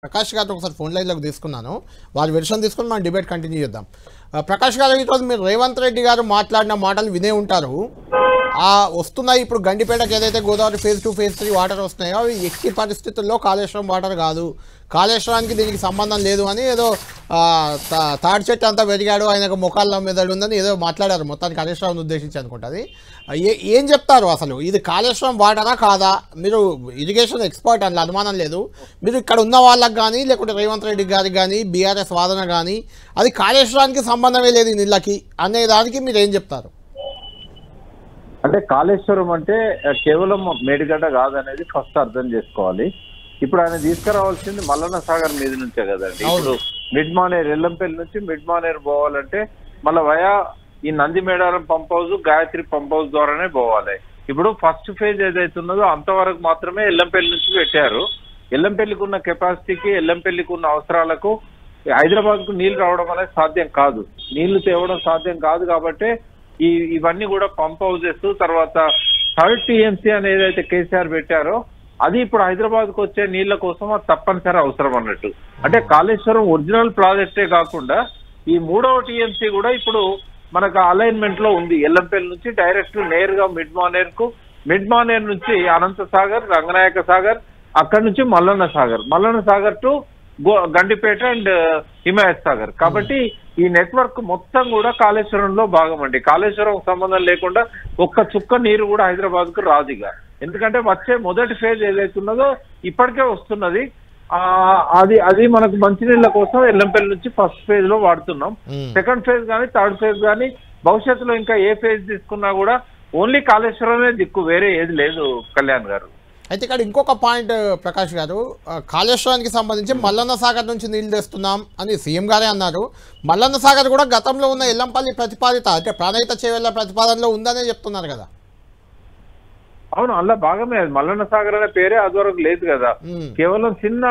ప్రకాష్ గారితో ఒకసారి ఫోన్ లైన్లోకి తీసుకున్నాను. వారి వెర్షన్ తీసుకొని మనం డిబేట్ కంటిన్యూ చేద్దాం. ప్రకాష్ గారు, ఈరోజు మీరు రేవంత్ రెడ్డి గారు మాట్లాడిన మాటలు వినే ఉంటారు. వస్తున్నాయి ఇప్పుడు గండిపేటకి ఏదైతే గోదావరి ఫేజ్ 2 ఫేజ్ 3 వాటర్ వస్తున్నాయో అవి ఎట్టి పరిస్థితుల్లో కాళేశ్వరం వాటర్ కాదు, కాళేశ్వరానికి దీనికి సంబంధం లేదు అని ఏదో తాడి చెట్టు అంతా పెరిగాడు, ఆయనకు ముఖాల్లో మెదడు ఉందని ఏదో మాట్లాడారు. మొత్తానికి కాళేశ్వరాన్ని ఉద్దేశించి అనుకుంటుంది. ఏం చెప్తారు అసలు, ఇది కాళేశ్వరం వాటరా కాదా? మీరు ఇరిగేషన్ ఎక్స్పర్ట్ అని అనుమానం లేదు. మీరు ఇక్కడ ఉన్న వాళ్ళకి కానీ లేకుంటే రేవంత్ రెడ్డి గారికి కానీ బీఆర్ఎస్ వాదన కానీ అది కాళేశ్వరానికి సంబంధమే లేదు ఈ నీళ్ళకి అనే దానికి మీరు ఏం చెప్తారు? అంటే కాళేశ్వరం అంటే కేవలం మేడిగడ్డ కాదనేది ఫస్ట్ అర్థం చేసుకోవాలి. ఇప్పుడు ఆయన తీసుకురావాల్సింది మల్లన్న సాగర్ మీద నుంచే కదండి. ఇప్పుడు మిడ్ మానేర్ ఎల్లంపల్లి నుంచి మిడ్ మానేర్ పోవాలంటే మళ్ళీ వయా ఈ Nandi Medaram pump house, Gayatri pump house ద్వారానే పోవాలి. ఇప్పుడు ఫస్ట్ ఫేజ్ ఏదైతున్నదో అంతవరకు మాత్రమే ఎల్లంపల్లి నుంచి పెట్టారు. ఎల్లంపల్లికి ఉన్న కెపాసిటీకి, ఎల్లంపల్లికి ఉన్న అవసరాలకు హైదరాబాద్ కు నీళ్లు రావడం అనేది సాధ్యం కాదు, నీళ్లు తేవడం సాధ్యం కాదు. కాబట్టి ఇవన్నీ కూడా పంప్ హౌసెస్, తర్వాత 3rd TMC అని ఏదైతే కేసీఆర్ పెట్టారో అది ఇప్పుడు హైదరాబాద్ కు వచ్చే నీళ్ల కోసం అది తప్పనిసరి అవసరం అన్నట్టు. అంటే కాళేశ్వరం ఒరిజినల్ ప్రాజెక్టే కాకుండా ఈ 3వ TMC కూడా ఇప్పుడు మనకు అలైన్మెంట్ లో ఉంది. ఎల్లంపల్లి నుంచి డైరెక్ట్ నేరుగా మిడ్ మానేర్ కు, మిడ్ మానేర్ నుంచి అనంత సాగర్, రంగనాయక సాగర్, అక్కడి నుంచి మల్లన్న సాగర్, మల్లన్న సాగర్ టు గండిపేట అండ్ హిమాయత్ సాగర్. కాబట్టి ఈ నెట్వర్క్ మొత్తం కూడా కాళేశ్వరంలో భాగం అండి. కాళేశ్వరం సంబంధం లేకుండా ఒక్క చుక్క నీరు కూడా హైదరాబాద్ కు రాదుగా. ఎందుకంటే వచ్చే మొదటి ఫేజ్ ఏదైతున్నదో ఇప్పటికే వస్తున్నది. అది మనకు మంచినీళ్ళ కోసం ఎల్లంపల్లి నుంచి ఫస్ట్ ఫేజ్ లో వాడుతున్నాం. సెకండ్ ఫేజ్ కానీ థర్డ్ ఫేజ్ కానీ భవిష్యత్తులో ఇంకా ఏ ఫేజ్ తీసుకున్నా కూడా ఓన్లీ కాళేశ్వరమే దిక్కు, వేరే ఏది లేదు కళ్యాణ్ గారు. అయితే ఇక్కడ ఇంకొక పాయింట్ ప్రకాష్ గారు, కాళేశ్వరానికి సంబంధించి మల్లన్న సాగర్ నుంచి నీళ్లు తెస్తున్నాం అని సీఎం గారే అన్నారు. మల్లన్న సాగర్ కూడా గతంలో ఉన్న ఎల్లంపల్లి ప్రతిపాదిత అంటే ప్రాణహిత చేవెళ్ల ప్రతిపాదనలో ఉందనే చెప్తున్నారు కదా. అవును, అలా భాగమే. మల్లన్న సాగర్ అనే పేరే అదివరకు లేదు కదా. కేవలం చిన్న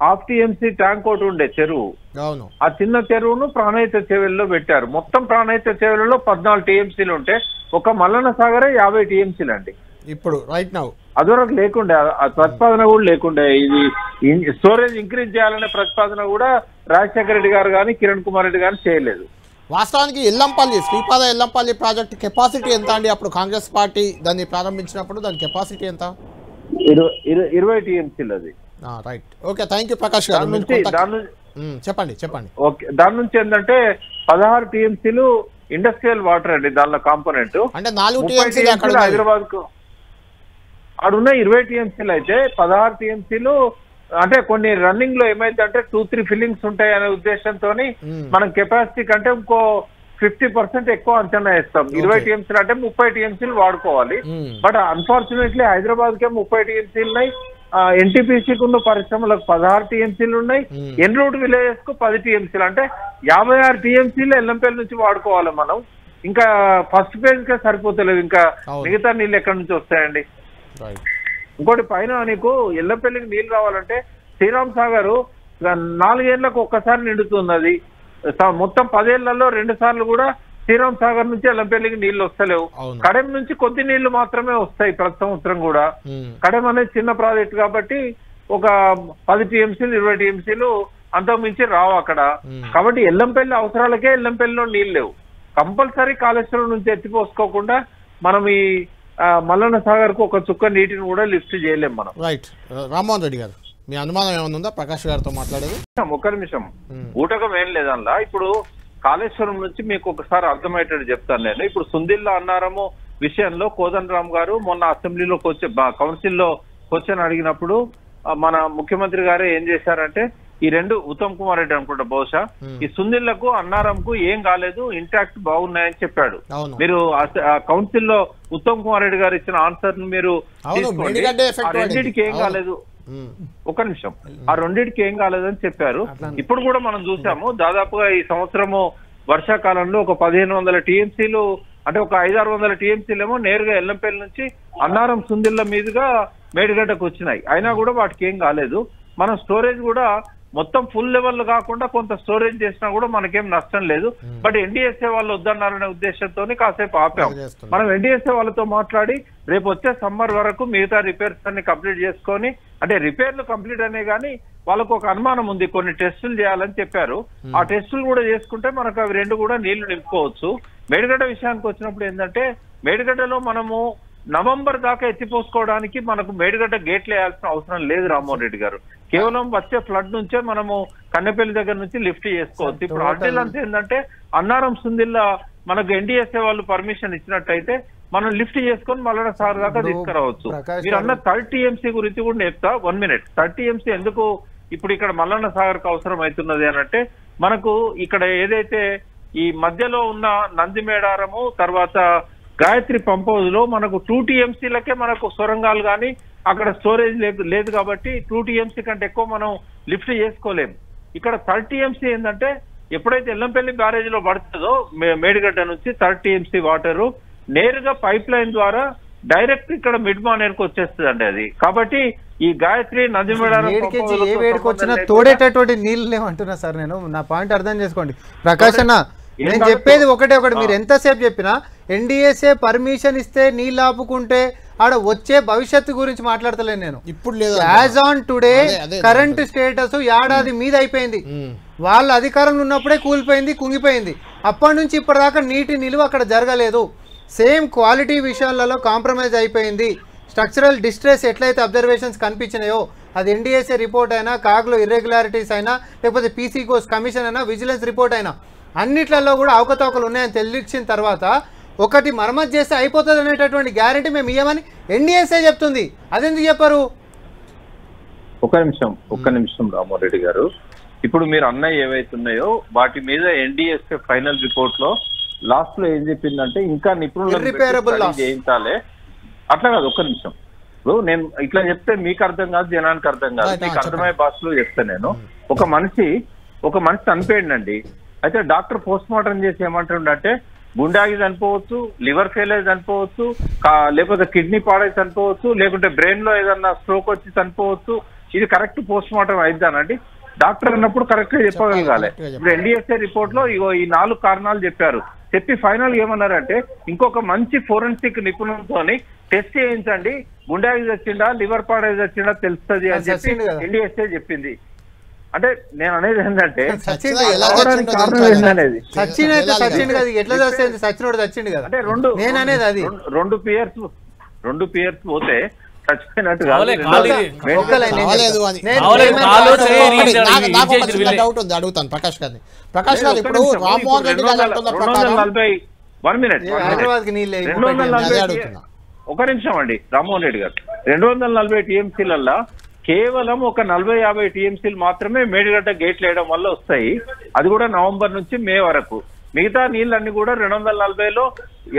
1/2 TMC ట్యాంక్ ఒకటి ఉండే చెరువు. అవును, ఆ చిన్న చెరువును ప్రాణహిత చేవెల్లో పెట్టారు. మొత్తం ప్రాణహిత చేవెళ్లలో 14 TMCలు ఉంటే ఒక మల్లన్న సాగరే 50 TMCలు అండి ఇప్పుడు రైట్ నౌ. అదివరకు లేకుండే, ప్రతిపాదన కూడా లేకుండే. ఇది స్టోరేజ్ ఇంక్రీజ్ చేయాలనే ప్రతిపాదన కూడా రాజశేఖర రెడ్డి గారు కానీ కిరణ్ కుమార్ రెడ్డి గారు చేయలేదు. వాస్తవానికి ఎల్లంపల్లి, శ్రీపాద ఎల్లంపల్లి ప్రాజెక్ట్ కెపాసిటీ ఎంత అండి? అప్పుడు కాంగ్రెస్ పార్టీ దాన్ని ప్రారంభించినప్పుడు దాని కెపాసిటీ ఎంత? 20 TMCలు అది. Right, okay, thank you Prakash గారు. చెప్పండి. ఓకే, దాని నుంచి ఏంటంటే 16 TMCలు ఇండస్ట్రియల్ వాటర్ అండి. దానిలో కాంపోనెంట్ అంటే 4 TMCలు హైదరాబాద్ కు ఆడున్న 20 TMCలు అయితే 16 TMCలు అంటే కొన్ని రన్నింగ్ లో ఏమైతే అంటే 2-3 ఫిల్లింగ్స్ ఉంటాయి అనే ఉద్దేశంతో మనం కెపాసిటీ కంటే ఇంకో 50% ఎక్కువ అంచనా వేస్తాం. 20 TMCలు అంటే 30 TMCలు వాడుకోవాలి. బట్ అన్ఫార్చునేట్లీ హైదరాబాద్ కే 30 TMCలు ఉన్నాయి, NTPCకు ఉన్న పరిశ్రమలకు 16 TMCలు ఉన్నాయి, ఎన్రూట్ విలేజెస్ కు 10 TMCలు అంటే 56 TMCలు ఎల్లంపల్లి నుంచి వాడుకోవాలి మనం. ఇంకా ఫస్ట్ ఫేజ్ కే సరిపోతలేదు, ఇంకా మిగతా నీళ్ళు ఎక్కడి నుంచి వస్తాయండి? ఇంకోటి పైన నీకు ఎల్లంపల్లికి నీళ్ళు రావాలంటే శ్రీరామ్ సాగర్ 4 ఏళ్లకు ఒక్కసారి నిండుతున్నది. మొత్తం 10 ఏళ్లలో 2 సార్లు కూడా శ్రీరామ్ సాగర్ నుంచి ఎల్లంపల్లికి నీళ్లు వస్తలేవు. కడెం నుంచి కొద్ది నీళ్లు మాత్రమే వస్తాయి ప్రతి సంవత్సరం కూడా. కడెం అనేది చిన్న ప్రాజెక్ట్ కాబట్టి ఒక 10 TMCలు 20 TMCలు అంతకు మించి రావు అక్కడ. కాబట్టి ఎల్లంపల్లి అవసరాలకే ఎల్లంపల్లిలో నీళ్ళు లేవు. కంపల్సరీ కాళేశ్వరం నుంచి ఎత్తిపోసుకోకుండా మనం ఈ మల్లన్న సాగర్ కు ఒక చుక్క నీటిని కూడా లిఫ్ట్ చేయలేం మనం. రైట్, రామ్మోహన్ రెడ్డి గారు, మీ అనుమానం ఏమైనా ఉందా ప్రకాష్ గారితో మాట్లాడేది? ఒక్క నిమిషం, ఊటకం ఏం లేదల్లా. ఇప్పుడు కాళేశ్వరం నుంచి మీకు ఒకసారి అర్థమయ్యేటట్టు చెప్తాను నేను. ఇప్పుడు సుందిల్లా అన్నారము విషయంలో కోదండరామ్ గారు మొన్న అసెంబ్లీలో కౌన్సిల్లో క్వశ్చన్ అడిగినప్పుడు మన ముఖ్యమంత్రి గారే ఏం చేశారంటే ఈ 2 ఉత్తమ్ కుమార్ రెడ్డి అనుకుంటా బహుశా ఈ సుందిళ్లకు అన్నారంకు ఏం కాలేదు, ఇంటాక్ట్ బాగున్నాయని చెప్పాడు. మీరు కౌన్సిల్లో ఉత్తమ్ కుమార్ రెడ్డి గారు ఇచ్చిన ఆన్సర్ ను మీరు తీసుకోండి. ఆ రెండింటికి ఏం కాలేదు, ఒక నిమిషం, ఆ రెండింటికి ఏం కాలేదని చెప్పారు. ఇప్పుడు కూడా మనం చూసాము దాదాపుగా ఈ సంవత్సరము వర్షాకాలంలో ఒక 1500 TMCలు అంటే ఒక 500-600 TMCలు ఏమో నేరుగా ఎల్లంపల్లి నుంచి అన్నారం సుందిళ్ల మీదుగా మేడిగడ్డకు వచ్చినాయి. అయినా కూడా వాటికి ఏం కాలేదు. మనం స్టోరేజ్ కూడా మొత్తం ఫుల్ లెవెల్ కాకుండా కొంత స్టోరేజ్ చేసినా కూడా మనకేం నష్టం లేదు. బట్ NDSA వాళ్ళు వద్దన్నారనే ఉద్దేశంతో కాసేపు ఆపాం. మనం NDSA వాళ్ళతో మాట్లాడి రేపు వచ్చే సమ్మర్ వరకు మిగతా రిపేర్స్ అన్ని కంప్లీట్ చేసుకొని, అంటే రిపేర్లు కంప్లీట్ అనే కానీ వాళ్ళకు ఒక అనుమానం ఉంది, కొన్ని టెస్టులు చేయాలని చెప్పారు. ఆ టెస్టులు కూడా చేసుకుంటే మనకు అవి రెండు కూడా నీళ్లు నింపుకోవచ్చు. మేడిగడ్డ విషయానికి వచ్చినప్పుడు ఏంటంటే మేడిగడ్డలో మనము నవంబర్ దాకా ఎత్తిపోసుకోవడానికి మనకు మేడిగడ్డ గేట్లు వేయాల్సిన అవసరం లేదు రామ్మోహన్ రెడ్డి గారు. కేవలం వచ్చే ఫ్లడ్ నుంచే మనము కన్నెపల్లి దగ్గర నుంచి లిఫ్ట్ చేసుకోవచ్చు. ఇప్పుడు అడ్డీలు అంతా ఏంటంటే అన్నారం సుందిల్లా మనకు ఎన్డీఎస్ఏ వాళ్ళు పర్మిషన్ ఇచ్చినట్టయితే మనం లిఫ్ట్ చేసుకొని మల్లన్న సాగర్ దాకా తీసుకురావచ్చు. మీరు అన్న 30 TMC గురించి కూడా చెప్తా, 1 minute. 30 TMC ఎందుకు ఇప్పుడు ఇక్కడ మల్లన్న సాగర్ కు అవసరం అవుతున్నది అని అంటే మనకు ఇక్కడ ఏదైతే ఈ మధ్యలో ఉన్న నందిమేడారము తర్వాత గాయత్రి పంప్ హౌస్ లో మనకు 2 TMCలకే మనకు సొరంగాలు కానీ అక్కడ స్టోరేజ్ లేదు కాబట్టి 2 TMC కంటే ఎక్కువ మనం లిఫ్ట్ చేసుకోలేము. ఇక్కడ 30 TMC ఏంటంటే ఎప్పుడైతే ఎల్లంపల్లి బ్యారేజ్ లో పడుతుందో మేడిగడ్డ నుంచి 30 TMC వాటరు నేరుగా పైప్ లైన్ ద్వారా డైరెక్ట్ ఇక్కడ మిడ్ మానేర్కి వచ్చేస్తుంది అండి అది. కాబట్టి ఈ గాయత్రి నందిమేడారం ఏ వేడికి వచ్చినా తోడేటటువంటి నీళ్ళు లేవంటున్నా సార్. నేను నా పాయింట్ అర్థం చేసుకోండి ప్రకాష్ అన్న. నేను చెప్పేది ఒకటి మీరు ఎంతసేపు చెప్పినా ఎన్డీఎస్ఏ పర్మిషన్ ఇస్తే నీళ్ళు ఆపుకుంటే ఆడ వచ్చే భవిష్యత్తు గురించి మాట్లాడతలేను నేను. ఇప్పుడు లేదు, as on today current status ఏడాది మీద అయిపోయింది. వాళ్ళ అధికారంలో ఉన్నప్పుడే కూలిపోయింది, కుంగిపోయింది. అప్పటి నుంచి ఇప్పటిదాకా నీటి నిలువ అక్కడ జరగలేదు. సేమ్ క్వాలిటీ విషయాలలో కాంప్రమైజ్ అయిపోయింది. స్ట్రక్చరల్ డిస్ట్రెస్ ఎట్లయితే అబ్జర్వేషన్స్ కనిపించినాయో అది ఎన్డీఎస్ఏ రిపోర్ట్ అయినా, కాగ్లో ఇర్రెగ్యులారిటీస్ అయినా, లేకపోతే పీసీ కోర్స్ కమిషన్ అయినా, విజిలెన్స్ రిపోర్ట్ అయినా అన్నిట్లలో కూడా అవకతవకలు ఉన్నాయని తెలిసిన తర్వాత ఒకటి మరమ్మతు చేస్తే అయిపోతుంది అనేటటువంటి గ్యారెంటీ మేము ఇవ్వమని ఎన్డీఎస్ఏ చెప్తుంది. అదెందుకు చెప్పారు? ఒక్క నిమిషం రామ్మోహన్ రెడ్డి గారు. ఇప్పుడు మీరు అన్నయ్య ఏవైతున్నాయో వాటి మీద ఎన్డీఎస్ఏ ఫైనల్ రిపోర్ట్ లో లాస్ట్ లో ఏం చెప్పిందంటే ఇంకా నిపుణులు చేయించాలి. అట్లా కాదు, ఒక్క నిమిషం. ఇప్పుడు నేను ఇట్లా చెప్తే మీకు అర్థం కాదు, జనానికి అర్థం కాదు. మీకు అర్థమయ్యే భాషలో చెప్తాను నేను. ఒక మనిషి చనిపోయిందండి. అయితే డాక్టర్ పోస్ట్ మార్టం చేసి ఏమంటుండంటే గుండె ఆగి చనిపోవచ్చు, లివర్ ఫెయిల్ అయి చనిపోవచ్చు, లేకపోతే కిడ్నీ పాడై చనిపోవచ్చు, లేకుంటే బ్రెయిన్ లో ఏదన్నా స్ట్రోక్ వచ్చి చనిపోవచ్చు. ఇది కరెక్ట్ పోస్ట్ మార్టం అయిద్దానండి. డాక్టర్ అన్నప్పుడు కరెక్ట్ గా చెప్పగలగాలి. ఇప్పుడు ఎన్డీఎస్ఏ రిపోర్ట్ లో ఈ 4 కారణాలు చెప్పారు. చెప్పి ఫైనల్ ఏమన్నారంటే ఇంకొక మంచి ఫోరెన్సిక్ నిపుణులతో టెస్ట్ చేయించండి, గుండె ఆగి చచ్చిండా లివర్ పాడై చచ్చిండా తెలుస్తుంది అని చెప్పి ఎన్డీఎస్ఏ చెప్పింది. అంటే నేను అనేది ఏంటంటే అంటే రెండు పియర్స్ పోతే చచ్చిపోయినట్టు డౌట్ ఉంది, అడుగుతాను ప్రకాష్ గారిని. ప్రకాష్ గారు ఇప్పుడు రామ్మోహన్ రెడ్డి గారు అంటున్న ప్రకారం 240 ఒక నిమిషం అండి రామ్మోహన్ రెడ్డి గారు 240 TMCలల్లా కేవలం ఒక 40-50 TMCలు మాత్రమే మేడిగడ్డ గేట్లు వేయడం వల్ల వస్తాయి. అది కూడా నవంబర్ నుంచి మే వరకు. మిగతా నీళ్ళన్ని కూడా 240లో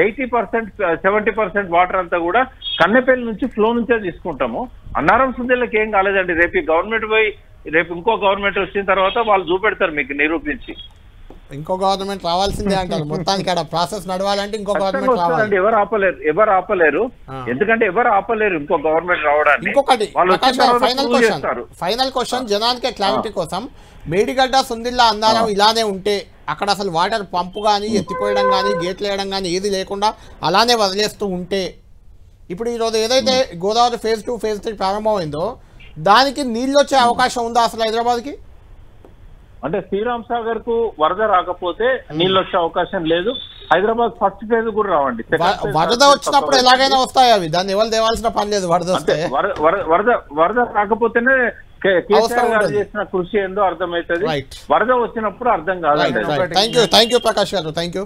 80% 70% వాటర్ అంతా కూడా కన్నెపల్లి నుంచి ఫ్లో నుంచే తీసుకుంటాము. అన్నారం సుందెళ్ళకి ఏం కాలేదండి. రేపు గవర్నమెంట్ పోయి రేపు ఇంకో గవర్నమెంట్ వచ్చిన తర్వాత వాళ్ళు చూపెడతారు మీకు నిరూపించి. ఇంకో గవర్నమెంట్ రావాల్సిందే అంటారు. మొత్తానికి అక్కడ ప్రాసెస్ నడవాలంటే ఇంకో గవర్నమెంట్ రావాలి. ఎవరు ఆపలేరు. ఎందుకంటే ఎవరు ఆపలేరు ఇంకో గవర్నమెంట్ రావడానికి. ఇంకొకటి ఫైనల్ క్వశ్చన్ జనానికి క్లారిటీ కోసం, మేడిగడ్డ సుందిల్లా అన్నారం ఇలానే ఉంటే అక్కడ అసలు వాటర్ పంపు కానీ ఎత్తిపోయడం కానీ గేట్లు వేయడం కానీ ఏది లేకుండా అలానే వదిలేస్తూ ఉంటే ఇప్పుడు ఈరోజు ఏదైతే గోదావరి phase 2 phase 3 ప్రారంభమైందో దానికి నీళ్ళు వచ్చే అవకాశం ఉందా అసలు హైదరాబాద్కి? అంటే శ్రీరామ్ సాగర్ కు వరద రాకపోతే నీళ్ళు వచ్చే అవకాశం లేదు. హైదరాబాద్ ఫస్ట్ ఫేజ్ కూడా రావండి. వరద వచ్చినప్పుడు ఎలాగైనా వస్తాయి అవి, దాన్ని ఎవరు తేవాల్సిన పని లేదు. వరద వస్తే వరద రాకపోతేనే కేసీఆర్ గారు చేసిన కృషి ఏందో అర్థమవుతుంది. వరద వచ్చినప్పుడు అర్థం కాదండి. థ్యాంక్ యూ ప్రకాష్ గారు, థ్యాంక్ యూ.